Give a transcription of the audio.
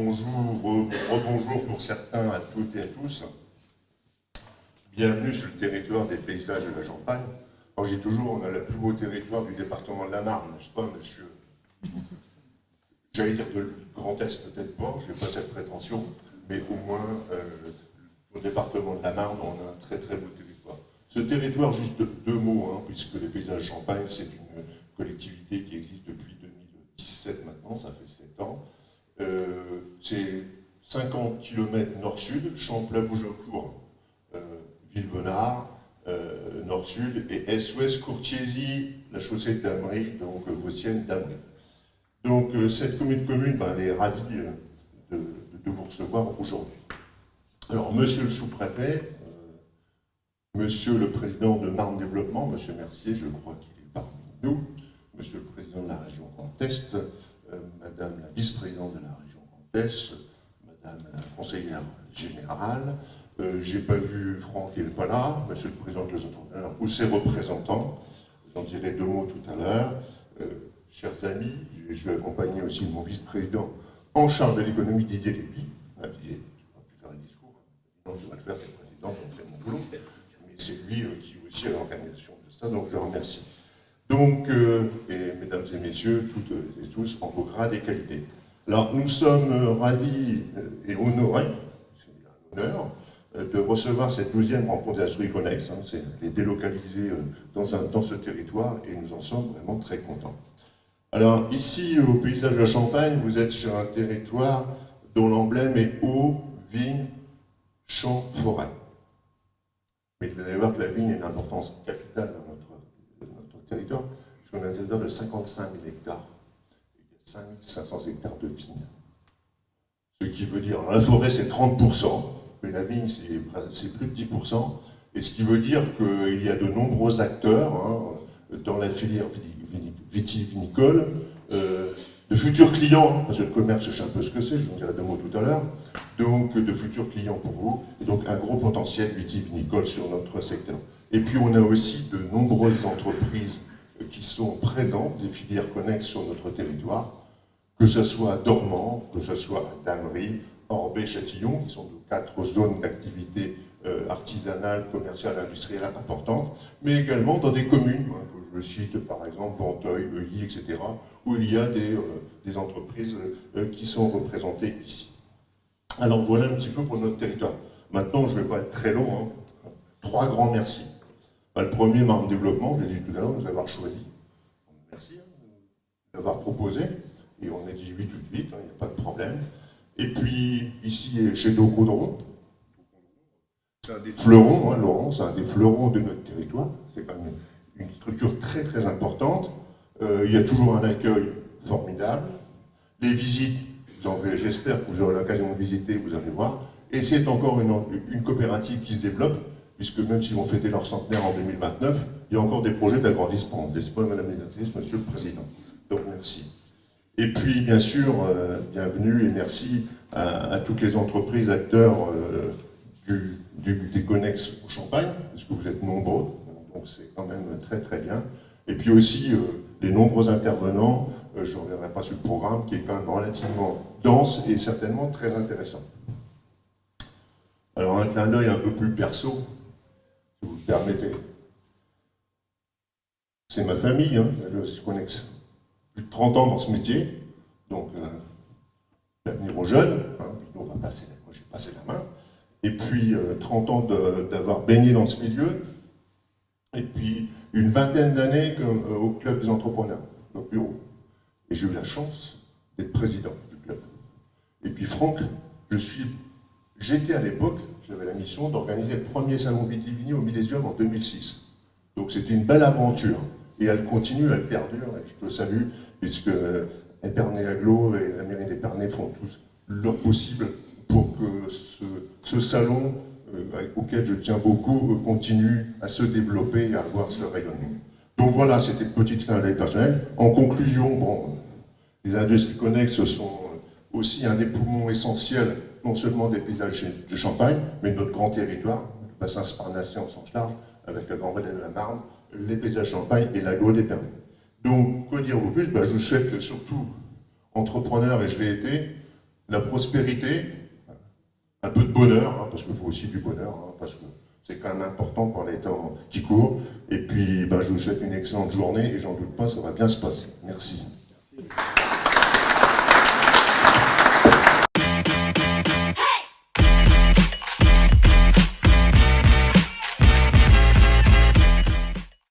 bonjour, rebonjour pour certains à toutes et à tous. Bienvenue sur le territoire des paysages de la Champagne. Alors j'ai toujours, on a le plus beau territoire du département de la Marne, n'est-ce pas, monsieur? J'allais dire de Grand Est, peut-être pas, je n'ai pas cette prétention, mais au moins, au département de la Marne, on a un très très beau territoire. Ce territoire, juste deux mots, hein, puisque les paysages de Champagne, c'est une collectivité qui existe depuis 2017 maintenant, ça fait 7 ans. C'est 50 km nord-sud, Champlain-Bougeaucourt, Villevenard, nord-sud, et est-ouest, Courtiésy, la chaussée de Damery, donc Vauciennes, Damery. Donc cette commune, ben, elle est ravie de vous recevoir aujourd'hui. Alors, monsieur le sous-préfet, monsieur le président de Marne Développement, monsieur Mercier, je crois qu'il est parmi nous, monsieur le président de la région Grand Est, madame la vice-présidente de la région Grand Est, madame la conseillère générale, j'ai pas vu Franck, il n'est pas là, monsieur le président de l'entrepreneurs ou ses représentants, j'en dirai deux mots tout à l'heure. Chers amis, je vais accompagner aussi mon vice-président en charge de l'économie, Didier Lévy. Didier, tu ne vas plus faire le discours, non, tu vas le faire, tu es président, donc c'est mon boulot, mais c'est lui qui est aussi à l'organisation de ça, donc je le remercie. Donc, et mesdames et messieurs, toutes et tous, en vos grades et qualités. Alors, nous sommes ravis et honorés, c'est un honneur, de recevoir cette 12e rencontre des Asturiconex, hein, c'est les délocaliser dans ce territoire, et nous en sommes vraiment très contents. Alors, ici, au paysage de la Champagne, vous êtes sur un territoire dont l'emblème est eau, vigne, champs, forêt. Mais vous allez voir que la vigne a une importance capitale dans notre territoire, puisqu'on a un territoire de 55 000 hectares. Il y a 5 500 hectares de vignes. Ce qui veut dire, la forêt c'est 30%, mais la vigne c'est plus de 10%, et ce qui veut dire qu'il y a de nombreux acteurs hein, dans la filière vitivinicole, de futurs clients, parce que le commerce, je sais un peu ce que c'est, je vous dirai deux mots tout à l'heure, donc de futurs clients pour vous, et donc un gros potentiel vitivinicole sur notre secteur. Et puis on a aussi de nombreuses entreprises qui sont présentes, des filières connexes sur notre territoire, que ce soit à Dormans, que ce soit à Damery, Orbey, Châtillon, qui sont de 4 zones d'activité artisanale, commerciale, industrielle importantes, mais également dans des communes, hein, que je cite par exemple Venteuil, Euilly, etc., où il y a des entreprises qui sont représentées ici. Alors voilà un petit peu pour notre territoire. Maintenant, je ne vais pas être très long, hein. 3 grands merci. Le premier, Marne Développement, je l'ai dit tout à l'heure, nous avoir choisi. Merci de l'avoir proposé, et on a dit oui tout de suite, il n'y a pas de problème. Et puis, ici, chez Docaudron, c'est un des fleurons, hein, Laurent, c'est un des fleurons de notre territoire. C'est quand même une structure très très importante. Il y a toujours un accueil formidable. Les visites, j'espère que vous aurez l'occasion de visiter, vous allez voir. Et c'est encore une coopérative qui se développe, puisque même s'ils vont fêter leur centenaire en 2029, il y a encore des projets d'agrandissement. N'est-ce pas, Madame la Sénatrice, Monsieur le Président? Donc merci. Et puis, bien sûr, bienvenue et merci à toutes les entreprises, acteurs des connexes au Champagne, parce que vous êtes nombreux, donc c'est quand même très très bien. Et puis aussi les nombreux intervenants, je ne reviendrai pas sur le programme, qui est quand même relativement dense et certainement très intéressant. Alors un clin d'œil un peu plus perso, si vous le permettez. C'est ma famille, hein, je connais plus de 30 ans dans ce métier, donc l'avenir aux jeunes, hein, on va passer, moi j'ai passé la main. Et puis 30 ans d'avoir baigné dans ce milieu, et puis une vingtaine d'années au Club des entrepreneurs, au bureau. Et j'ai eu la chance d'être président du club. Et puis Franck, j'étais à l'époque, j'avais la mission d'organiser le premier salon vitivini au Millésium en 2006. Donc c'était une belle aventure. Et elle continue, elle perdure, et je te salue, puisque Épernay Aglo et la mairie d'Épernay font tous leur possible pour que ce salon, auquel je tiens beaucoup, continue à se développer et à avoir ce rayonnement. Donc voilà, c'était une petite clin d'œil personnel. En conclusion, bon, les industries connexes sont aussi un des poumons essentiels, non seulement des paysages de Champagne, mais de notre grand territoire, le bassin sparnacien en sens large, avec la Grande Vallée de la Marne, les paysages de Champagne et l'agglo d'Épernay. Donc, quoi dire au plus, je vous souhaite surtout entrepreneur, et je l'ai été, la prospérité, un peu de bonheur, hein, parce qu'il faut aussi du bonheur, hein, parce que c'est quand même important pour les temps qui courent. Et puis, je vous souhaite une excellente journée et j'en doute pas, ça va bien se passer. Merci.